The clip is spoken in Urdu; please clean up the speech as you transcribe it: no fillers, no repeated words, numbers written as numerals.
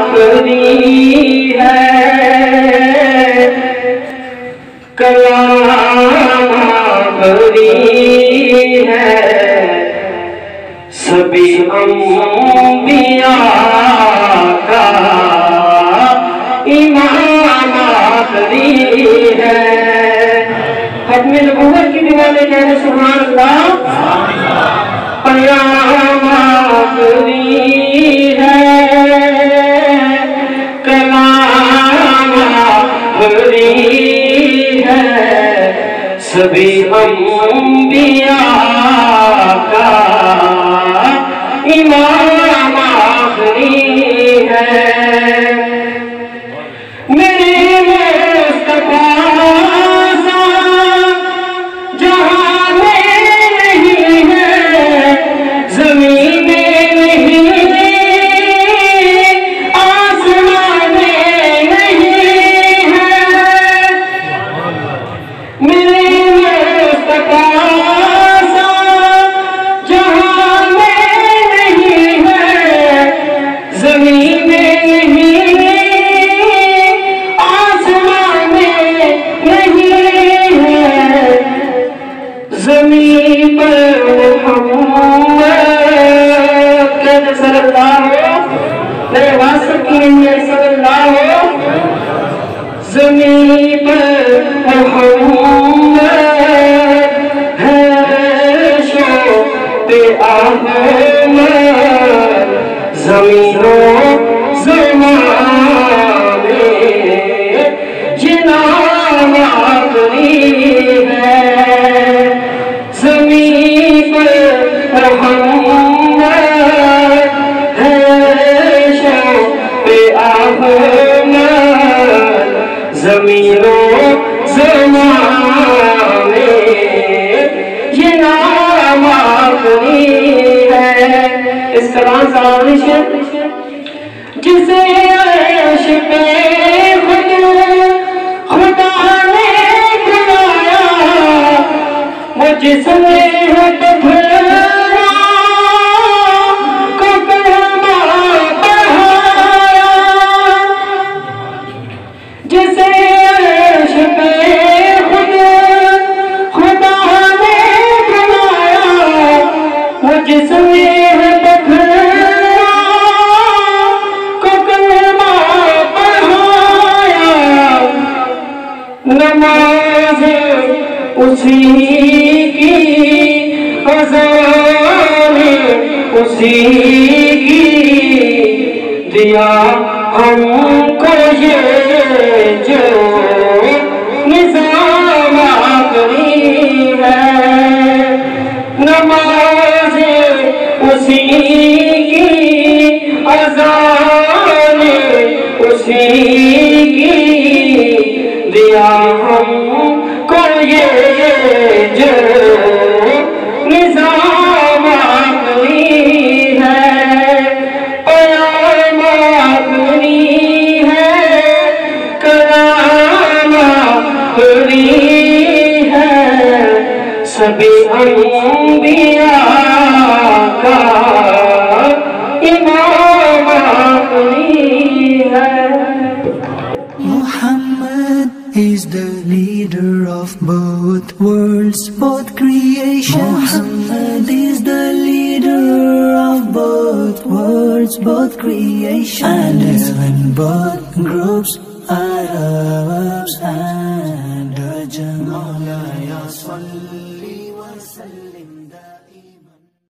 آخری ہے، کلام آخری ہے، سبھی انبیاء کا امام آخری ہے۔ ختم نبوت کی دیوانے کہنے سبحان اللہ، پیام آخری ہے، کلام آخری ہے، سبھی انبیاء کا امام آخری ہے۔ میرے مصطفیٰ سا جہاں میں نہیں ہے، زمین میں نہیں، آسمان میں نہیں ہے، میرے مصطفیٰ سا جہاں میں نہیں ہے، زمین میں نہیں، آسمان میں نہیں ہے، زمین پر محمد صلی اللہ میرے واسط کی نہیں ہے صلی اللہ، زمین پر محمد ہے، شوق احمد زمین و زمان میں یہ نام آخری ہے، زمین پر محمد ہے، شوق احمد زمین و زمان میں یہ نام آخری ہے۔ اس کلام سالش جسے عرش پہ خدا نے بلایا، وہ جس نے پتھرا کو کلمہ پڑھایا، جسے عرش پہ خدا نے بلایا، وہ جس نے نماز اسی کی، اذان اسی کی، دیا ہم کو یہ جو نظام آخری ہے، نماز اسی کی، اذان اسی کی، دیا ہم کو یہ جو نظام آخری ہے، پیام آخری ہے، کلام آخری ہے، سبھی انبیاء کا امام آخری ہے۔ Is the leader of both worlds, both creation. Muhammad is the leader of both worlds, both creation. And when both groups, Arabs and Ajam, Mawlaya salli wa sallim da'i